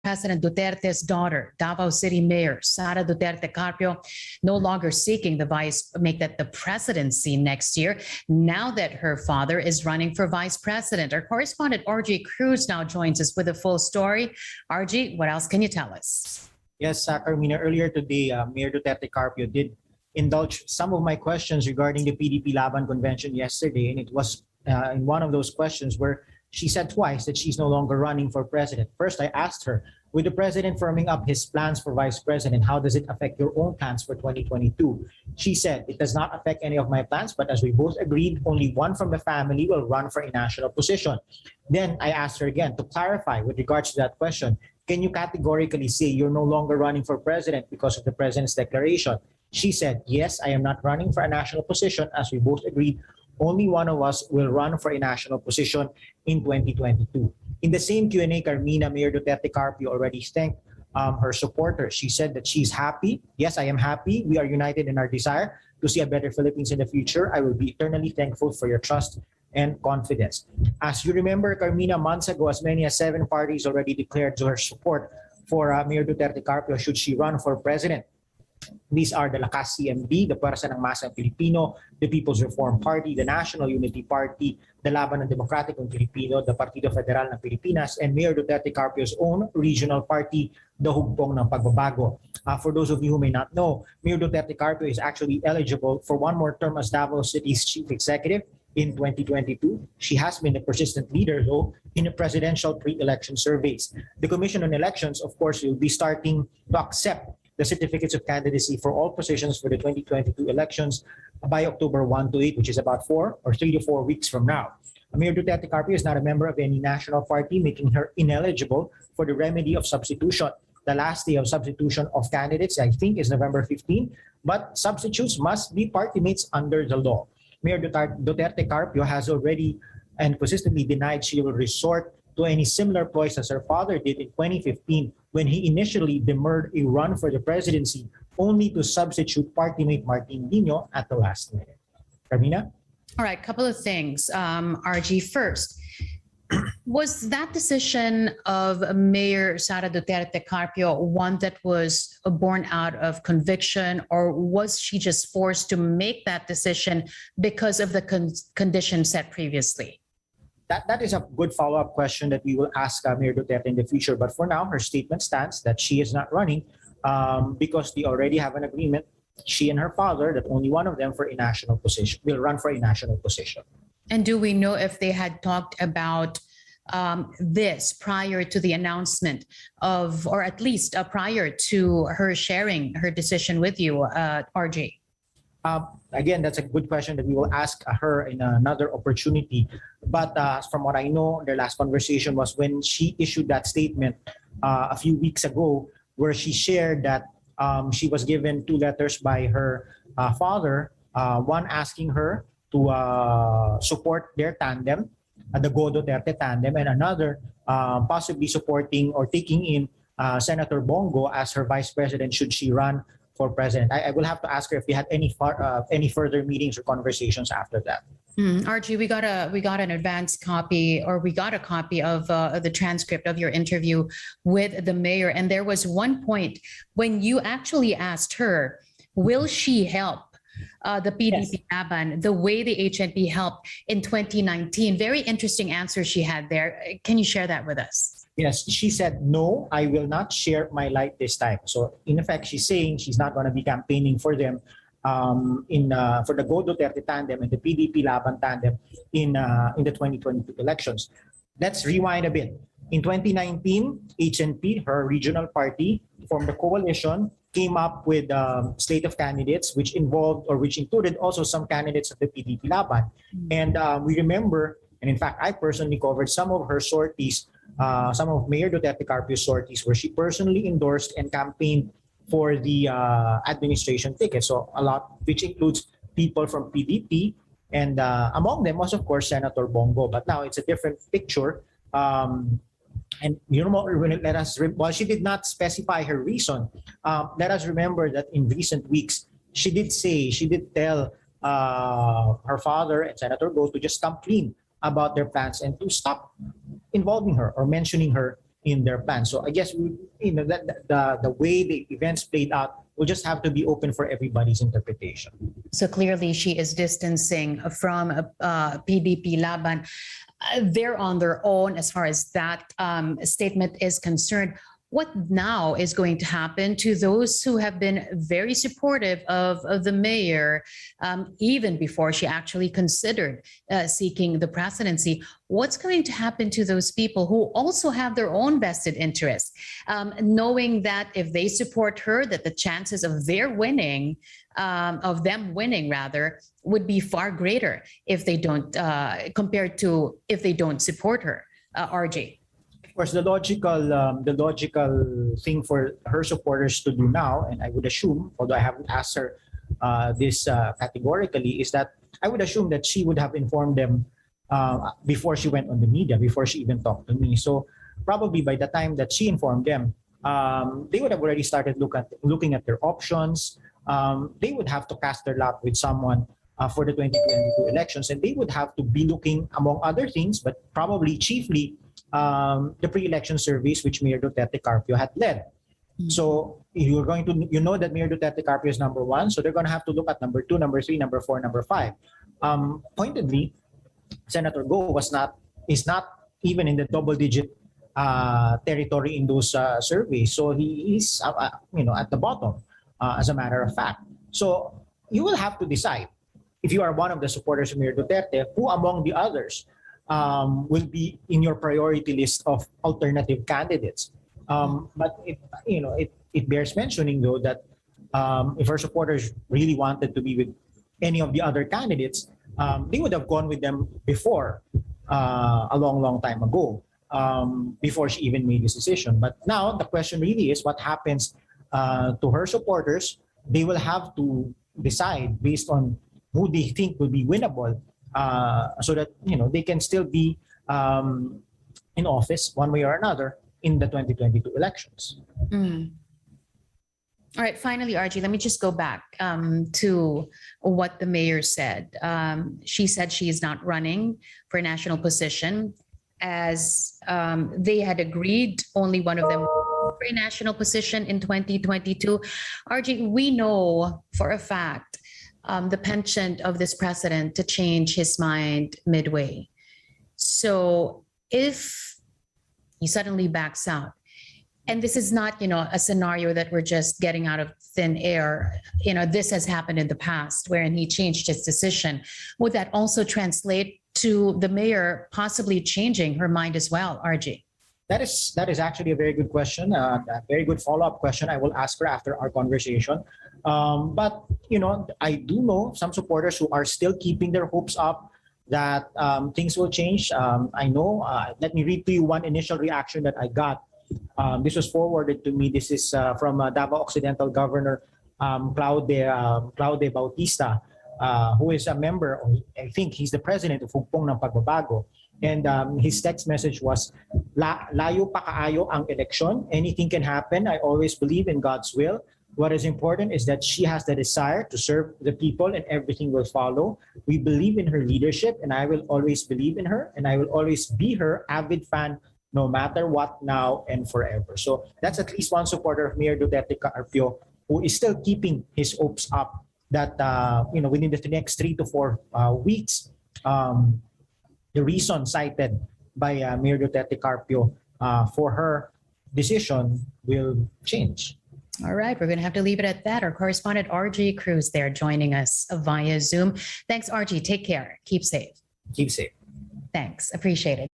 President Duterte's daughter, Davao City Mayor Sara Duterte Carpio, no longer seeking the presidency next year, now that her father is running for vice president. Our correspondent RG Cruz now joins us with a full story. RG, what else can you tell us? Yes, Carmina, earlier today, Mayor Duterte Carpio did indulge some of my questions regarding the PDP Laban Convention yesterday, and it was in one of those questions where she said twice that she's no longer running for president. First, I asked her, with the president firming up his plans for vice president, how does it affect your own plans for 2022? She said, it does not affect any of my plans, but as we both agreed, only one from the family will run for a national position. Then I asked her again to clarify with regards to that question, can you categorically say you're no longer running for president because of the president's declaration? She said, yes, I am not running for a national position. As we both agreed, only one of us will run for a national position in 2022. In the same Q&A, Carmina, Mayor Duterte Carpio already thanked her supporters. She said that she's happy. Yes, I am happy. We are united in our desire to see a better Philippines in the future. I will be eternally thankful for your trust and confidence. As you remember, Carmina, months ago, as many as 7 parties already declared their support for Mayor Duterte Carpio should she run for president. These are the Lakas CMD, the Pwersa ng Masang Pilipino, the People's Reform Party, the National Unity Party, the Laban ng Demokratikong Pilipino, the Partido Federal ng Pilipinas, and Mayor Duterte Carpio's own regional party, the Hugpong ng Pagbabago. For those of you who may not know, Mayor Duterte Carpio is actually eligible for one more term as Davao City's chief executive in 2022. She has been a persistent leader, though, in the presidential pre-election surveys. The Commission on Elections, of course, will be starting to accept the certificates of candidacy for all positions for the 2022 elections by October 1 to 8, which is about 3 to 4 weeks from now. Mayor Duterte Carpio is not a member of any national party, making her ineligible for the remedy of substitution. The last day of substitution of candidates, I think, is November 15, but substitutes must be party mates under the law. Mayor Duterte Carpio has already and consistently denied she will resort to any similar ploys as her father did in 2015 when he initially demurred a run for the presidency only to substitute party mate Martin Dino at the last minute. Carmina? All right, couple of things. RG, first, was that decision of Mayor Sara Duterte Carpio one that was born out of conviction, or was she just forced to make that decision because of the conditions set previously? That is a good follow-up question that we will ask Mayor Duterte in the future. But for now, her statement stands that she is not running because they already have an agreement, she and her father, that only one of them for a national position will run for a national position. And do we know if they had talked about this prior to the announcement of, or at least prior to her sharing her decision with you, RJ? Again, that's a good question that we will ask her in another opportunity. But from what I know, their last conversation was when she issued that statement a few weeks ago, where she shared that she was given 2 letters by her father, one asking her to support their tandem, the Go Duterte tandem, and another possibly supporting or taking in Senator Bongo as her vice president should she run for president. I will have to ask her if we had any further meetings or conversations after that. Archie, we got an advanced copy, or we got a copy of the transcript of your interview with the mayor, and there was one point when you actually asked her, will she help the PDP Laban the way the HNP helped in 2019? Very interesting answer she had there. Can you share that with us? Yes, she said, no, I will not share my light this time. So in effect, she's saying she's not going to be campaigning for them for the Go Duterte tandem and the PDP Laban tandem in the 2022 elections. Let's rewind a bit. In 2019, HNP, her regional party, formed a coalition, came up with a slate of candidates which included also some candidates of the PDP Laban. And we remember, and in fact, I personally covered some of her sorties, some of Mayor Duterte Carpio's sorties, where she personally endorsed and campaigned for the administration ticket. So a lot, which includes people from PDP, and among them was, of course, Senator Bongo. But now it's a different picture. And you know, while she did not specify her reason, let us remember that in recent weeks, she did tell her father and Senator Go to just come clean about their plans and to stop involving her or mentioning her in their plan. So I guess that the way the events played out will just have to be open for everybody's interpretation. So clearly, she is distancing from PDP Laban. They're on their own as far as that statement is concerned. What now is going to happen to those who have been very supportive of the mayor even before she actually considered seeking the presidency? What's going to happen to those people who also have their own vested interests, knowing that if they support her, that the chances of their winning, of them winning rather, would be far greater if they don't, compared to if they don't support her, RJ? Of course, the logical thing for her supporters to do now, and I would assume, although I haven't asked her this categorically, is that I would assume that she would have informed them before she went on the media, before she even talked to me. So probably by the time that she informed them, they would have already started looking at their options. They would have to cast their lot with someone for the 2022 elections, and they would have to be looking, among other things, but probably chiefly, the pre-election surveys which Mayor Duterte Carpio had led. Mm-hmm. So you're going to, you know that Mayor Duterte Carpio is number one, so they're going to have to look at number 2, number 3, number 4, number 5. Pointedly, Senator Go is not even in the double-digit territory in those surveys, so he is at the bottom, as a matter of fact. So you will have to decide, if you are one of the supporters of Mayor Duterte, who among the others will be in your priority list of alternative candidates. But it bears mentioning, though, that if her supporters really wanted to be with any of the other candidates, they would have gone with them before, a long time ago, before she even made this decision. But now the question really is what happens to her supporters. They will have to decide based on who they think will be winnable, so that they can still be in office one way or another in the 2022 elections. Mm. All right, finally, RG, let me just go back to what the mayor said. She said she is not running for a national position, as they had agreed only one of them for a national position in 2022. RG, we know for a fact the penchant of this president to change his mind midway. So if he suddenly backs out, and this is not, a scenario that we're just getting out of thin air. This has happened in the past wherein he changed his decision. Would that also translate to the mayor possibly changing her mind as well, RG? That is actually a very good question, a very good follow-up question. I will ask her after our conversation. But I do know some supporters who are still keeping their hopes up that things will change. I know. Let me read to you one initial reaction that I got. This was forwarded to me. This is from Davao Occidental Governor Claude Bautista, who is a member, I think he's the president of Hugpong ng Pagbabago. And his text message was, layo pa kaayo ang eleksyon. Anything can happen. I always believe in God's will. What is important is that she has the desire to serve the people and everything will follow. We believe in her leadership and I will always believe in her and I will always be her avid fan no matter what, now and forever. So that's at least one supporter of Mayor Duterte Carpio who is still keeping his hopes up that within the next 3 to 4 weeks, the reason cited by Mayor Duterte Carpio for her decision will change. All right, we're going to have to leave it at that. Our correspondent RG Cruz there joining us via Zoom. Thanks, RG. Take care. Keep safe. Keep safe. Thanks. Appreciate it.